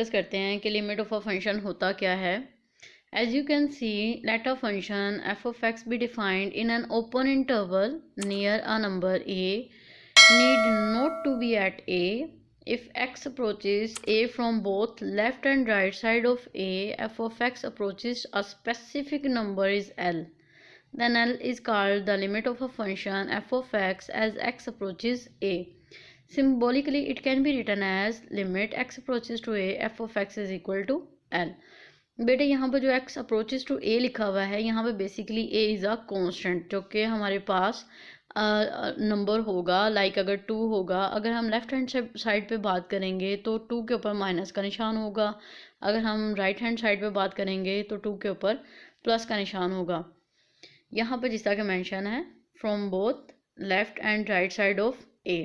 Discuss करते हैं कि लिमिट ऑफ अ फंक्शन होता क्या है। As you can see, let a function f of x be defined in an open interval near a number a need not to be at a if x approaches a from both left and right side of a. F of x approaches a specific number is L, then L is called the limit of a function f of x as x approaches a. Symbolically it can be written as limit x approaches to a f of x is equal to L. बेटे यहाँ पर जो x approaches to a लिखा हुआ है, यहाँ पे basically a is a constant जो कि हमारे पास नंबर होगा। लाइक अगर 2 होगा, अगर हम लेफ्ट हैंड साइड पे बात करेंगे तो 2 के ऊपर माइनस का निशान होगा। अगर हम राइट हैंड साइड पे बात करेंगे तो 2 के ऊपर प्लस का निशान होगा। यहाँ पर जिस तरह का मेंशन है, from both left and right side of a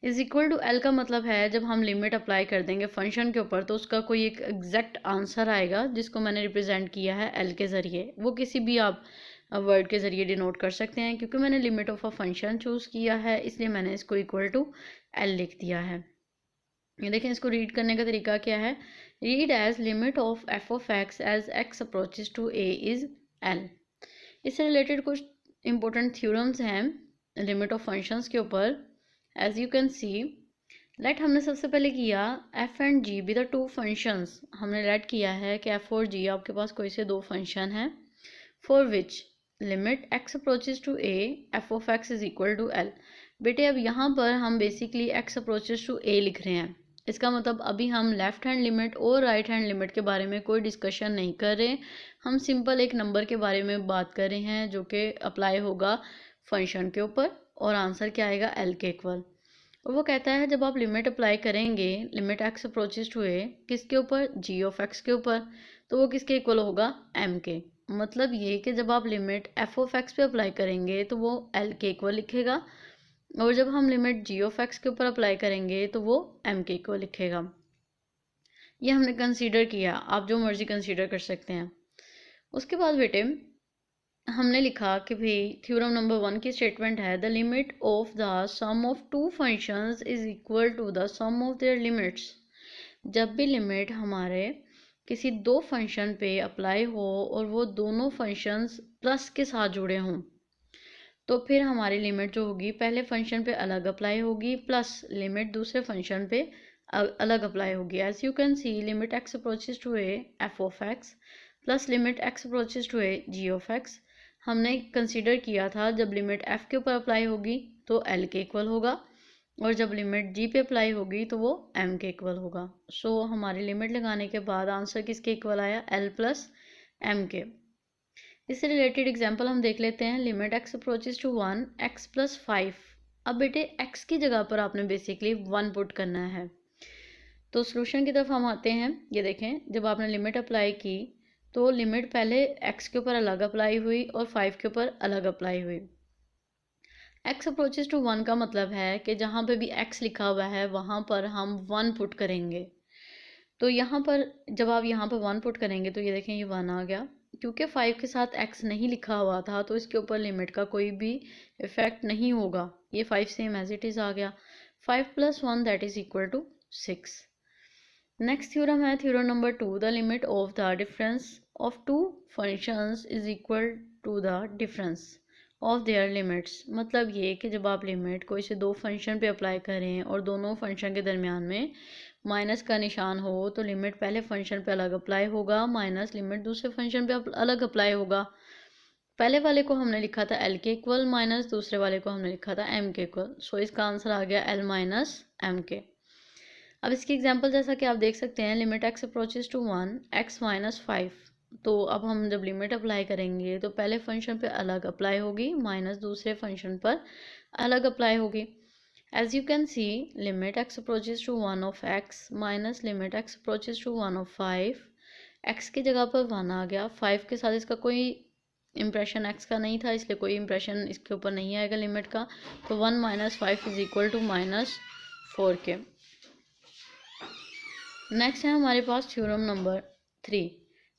is equal to l का मतलब है जब हम लिमिट अप्लाई कर देंगे फंक्शन के ऊपर तो उसका कोई एक एग्जैक्ट आंसर आएगा जिसको मैंने रिप्रेजेंट किया है एल के ज़रिए। वो किसी भी आप वर्ड के ज़रिए डिनोट कर सकते हैं। क्योंकि मैंने limit of a function choose किया है इसलिए मैंने इसको इक्वल टू एल लिख दिया है। ये देखें, इसको रीड करने का तरीका क्या है। Read as limit of f of x as x approaches to a is l. इससे रिलेटेड कुछ इंपॉर्टेंट थ्योरम्स हैं लिमिट ऑफ फंक्शंस के ऊपर। As you can see, let हमने सबसे पहले किया f and g be the two functions. हमने लेट किया है कि एफ और जी आपके पास कोई से दो फंक्शन हैं for which limit x approaches to a f of x is equal to l. बेटे अब यहाँ पर हम basically x approaches to a लिख रहे हैं। इसका मतलब अभी हम लेफ्ट हैंड लिमिट और राइट हैंड लिमिट के बारे में कोई डिस्कशन नहीं कर रहे। हम सिंपल एक नंबर के बारे में बात कर रहे हैं जो कि अप्लाई होगा फंक्शन के ऊपर और आंसर क्या आएगा एल के इक्वल। और वो कहता है जब आप लिमिट अप्लाई करेंगे लिमिट एक्स अप्रोचेज टू ए किसके ऊपर, जी ऑफ एक्स के ऊपर, तो वो किसके इक्वल होगा, एम के। मतलब ये कि जब आप लिमिट एफ ऑफ एक्स पे अप्लाई करेंगे तो वो एल के इक्वल लिखेगा और जब हम लिमिट जी ऑफ एक्स के ऊपर अप्लाई करेंगे तो वो एम के इक्वल लिखेगा। ये हमने कंसीडर किया, आप जो मर्जी कंसीडर कर सकते हैं। उसके बाद बेटे हमने लिखा कि भाई थ्योरम नंबर 1 की स्टेटमेंट है the limit of the sum of two functions is equal to the sum of their limits. जब भी लिमिट हमारे किसी दो फंक्शन पे अप्लाई हो और वो दोनों फंक्शंस प्लस के साथ जुड़े हों तो फिर हमारी लिमिट जो होगी पहले फंक्शन पे अलग अप्लाई होगी प्लस लिमिट दूसरे फंक्शन पे अलग अप्लाई होगी। As you can see, limit x approaches to a f of x plus limit x approaches to a g of x. हमने कंसीडर किया था जब लिमिट एफ के ऊपर अप्लाई होगी तो एल के इक्वल होगा और जब लिमिट जी पे अप्लाई होगी तो वो एम के इक्वल होगा। सो हमारी लिमिट लगाने के बाद आंसर किसके इक्वल आया, एल प्लस एम के। इससे रिलेटेड एग्जांपल हम देख लेते हैं। Limit x approaches to 1 x plus 5। अब बेटे एक्स की जगह पर आपने बेसिकली 1 पुट करना है। तो सोल्यूशन की तरफ हम आते हैं। ये देखें, जब आपने लिमिट अप्लाई की तो लिमिट पहले x के ऊपर अलग अप्लाई हुई और 5 के ऊपर अलग अप्लाई हुई। x अप्रोचेज टू 1 का मतलब है कि जहाँ पे भी x लिखा हुआ है वहाँ पर हम 1 पुट करेंगे। तो यहाँ पर जब आप यहाँ पर 1 पुट करेंगे तो ये देखें ये 1 आ गया। क्योंकि 5 के साथ x नहीं लिखा हुआ था तो इसके ऊपर लिमिट का कोई भी इफेक्ट नहीं होगा। ये 5 सेम एज इट इज़ आ गया। 5 + 1 that is equal to 6। Next theorem है theorem number 2 the limit of the difference of two functions is equal to the difference of their limits. मतलब ये कि जब आप लिमिट कोई से दो फंक्शन पे अप्लाई करें और दोनों फंक्शन के दरमियान में माइनस का निशान हो तो लिमिट पहले फंक्शन पे अलग अप्लाई होगा माइनस लिमिट दूसरे फंक्शन पे अलग अप्लाई होगा। पहले वाले को हमने लिखा था एल के इक्वल माइनस दूसरे वाले को हमने लिखा था एम के इक्वल। सो इसका आंसर आ गया एल माइनस एम के। अब इसकी एग्जांपल जैसा कि आप देख सकते हैं limit x approaches to 1 x minus 5। तो अब हम जब लिमिट अप्लाई करेंगे तो पहले फंक्शन पे अलग अप्लाई होगी माइनस दूसरे फंक्शन पर अलग अप्लाई होगी। As you can see, limit x approaches to 1 of x minus limit x approaches to 1 of 5। X की जगह पर 1 आ गया, 5 के साथ इसका कोई इम्प्रेशन एक्स का नहीं था इसलिए कोई इम्प्रेशन इसके ऊपर नहीं आएगा लिमिट का। तो 1 माइनस 5 इज इक्वल टू -4 के। नेक्स्ट है हमारे पास theorem number 3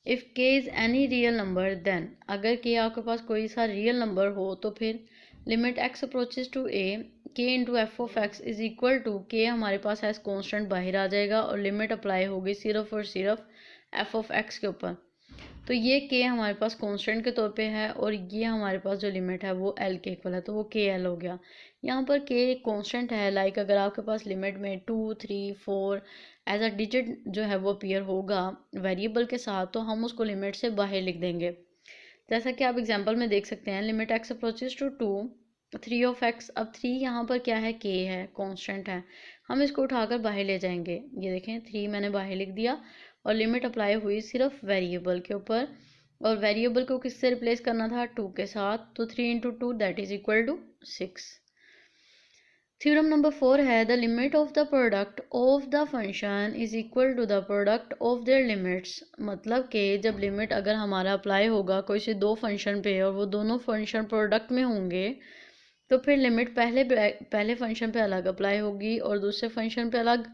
if k is any real number then. अगर के आपके पास कोई सा रियल नंबर हो तो फिर limit x approaches to a k into f of x is equal to k हमारे पास एज कॉन्स्टेंट बाहर आ जाएगा और लिमिट अप्लाई होगी सिर्फ और सिर्फ एफ ऑफ एक्स के ऊपर। तो ये के हमारे पास कांस्टेंट के तौर पे है और ये हमारे पास जो लिमिट है वो एल के इक्वल है, तो वो के एल हो गया। यहाँ पर के एक कांस्टेंट है, लाइक अगर आपके पास लिमिट में 2, 3, 4 एज अ डिजिट जो है वो अपीयर होगा वेरिएबल के साथ, तो हम उसको लिमिट से बाहर लिख देंगे। जैसा कि आप एग्जाम्पल में देख सकते हैं, limit x approaches to 2 3 of x. अब 3 यहाँ पर क्या है, के है, कॉन्स्टेंट है, हम इसको उठाकर बाहर ले जाएंगे। ये देखें 3 मैंने बाहर लिख दिया और लिमिट अप्लाई हुई सिर्फ वेरिएबल के ऊपर, और वेरिएबल को किससे रिप्लेस करना था, 2 के साथ, तो 3 into 2 that is equal to 6। Theorem number 4 है the limit of the product of the function is equal to the product of their limits. मतलब कि जब लिमिट अगर हमारा अप्लाई होगा कोई से दो फंक्शन पे और वो दोनों फंक्शन प्रोडक्ट में होंगे, तो फिर लिमिट पहले फंक्शन पे अलग अप्लाई होगी और दूसरे फंक्शन पे अलग।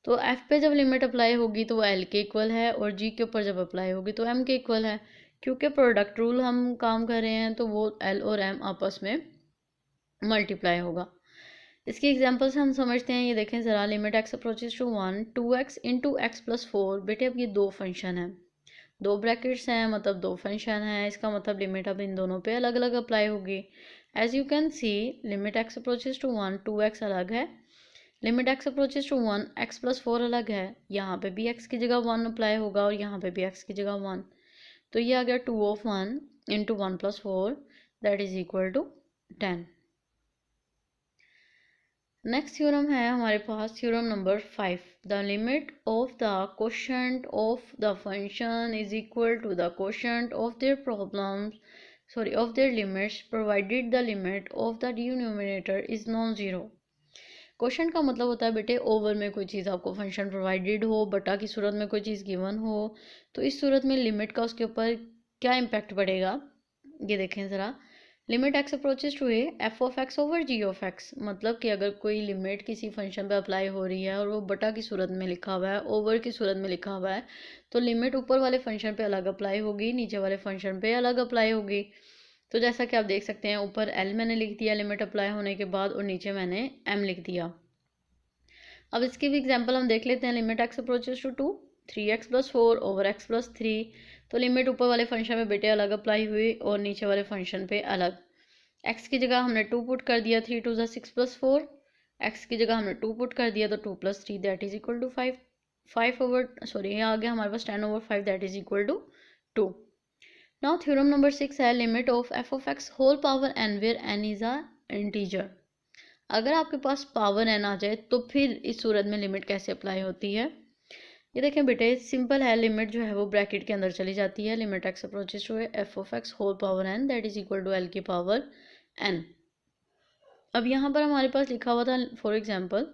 तो एफ पे जब लिमिट अप्लाई होगी तो वो एल के इक्वल है, और जी के ऊपर जब अप्लाई होगी तो एम के इक्वल है। क्योंकि प्रोडक्ट रूल हम काम कर रहे हैं तो वो एल और एम आपस में मल्टीप्लाई होगा। इसकी एग्जांपल से हम समझते हैं। ये देखें ज़रा, limit x approaches to 1 2x into x plus 4। बेटे अब ये दो फंक्शन हैं, दो ब्रैकेट्स हैं, मतलब दो फंक्शन हैं, इसका मतलब लिमिट अब इन दोनों पे अलग अलग अप्लाई होगी। As you can see limit x approaches to 1 2x अलग है, limit x approaches to 1 x plus 4 अलग है। यहाँ पे भी x की जगह 1 अप्लाई होगा और यहाँ पे भी x की जगह 1, तो ये आ गया 2 of 1 into 1 plus 4 that is equal to 10। Next theorem है हमारे पास theorem number 5, the limit of the quotient of the function is equal to the quotient of their problems of their limits provided the limit of the denominator is non zero. Question का मतलब होता है बेटे over में कोई चीज़ आपको function provided हो, बटा की सूरत में कोई चीज़ गिवन हो, तो इस सूरत में लिमिट का उसके ऊपर क्या इम्पैक्ट पड़ेगा। ये देखें ज़रा, limit x approaches to a f of x over g of x. मतलब कि अगर कोई लिमिट किसी फंक्शन पे अप्लाई हो रही है और वो बटा की सूरत में लिखा हुआ है, ओवर की सूरत में लिखा हुआ है, तो लिमिट ऊपर वाले फंक्शन पे अलग अप्लाई होगी, नीचे वाले फंक्शन पे अलग अप्लाई होगी। तो जैसा कि आप देख सकते हैं, ऊपर एल मैंने लिख दिया लिमिट अप्लाई होने के बाद और नीचे मैंने एम लिख दिया। अब इसकी भी एग्जांपल हम देख लेते हैं। Limit x approaches to 2 3x plus 4 over x plus 3। तो लिमिट ऊपर वाले फंक्शन में बेटे अलग अप्लाई हुई और नीचे वाले फंक्शन पे अलग। x की जगह हमने 2 पुट कर दिया, 3 2 6 प्लस 4। x की जगह हमने 2 पुट कर दिया तो 2 plus 3 that is equal to 5। 5 over sorry ये आ गया हमारे पास 10 over 5 that is equal to 2। Now theorem number 6 है limit of f of x whole power n where n is a integer. अगर आपके पास पावर एन आ जाए तो फिर इस सूरत में लिमिट कैसे अप्लाई होती है। ये देखें बेटे, सिंपल है, लिमिट जो है वो ब्रैकेट के अंदर चली जाती है। Limit x approaches to f of x whole power n that is equal to l की पावर एन। अब यहाँ पर हमारे पास लिखा हुआ था for example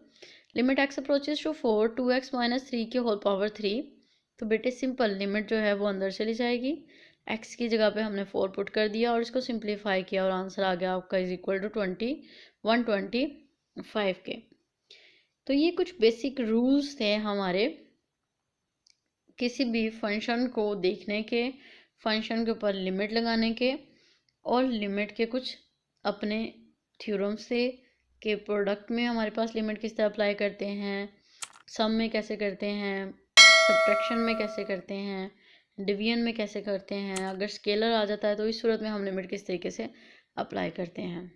limit x approaches to 4 2x minus 3 की होल पावर 3। तो बेटे सिंपल लिमिट जो है वो अंदर चली जाएगी, x की जगह पे हमने 4 पुट कर दिया और इसको सिंप्लीफाई किया और आंसर आ गया आपका इज इक्वल टू 125 के। तो ये कुछ बेसिक रूल्स थे हमारे किसी भी फंक्शन को देखने के, फंक्शन के ऊपर लिमिट लगाने के, और लिमिट के कुछ अपने थ्योरम से के प्रोडक्ट में हमारे पास लिमिट किस तरह अप्लाई करते हैं, सम में कैसे करते हैं, सब्ट्रैक्शन में कैसे करते हैं, डिवीजन में कैसे करते हैं, अगर स्केलर आ जाता है तो इस सूरत में हम लिमिट किस तरीके से अप्लाई करते हैं।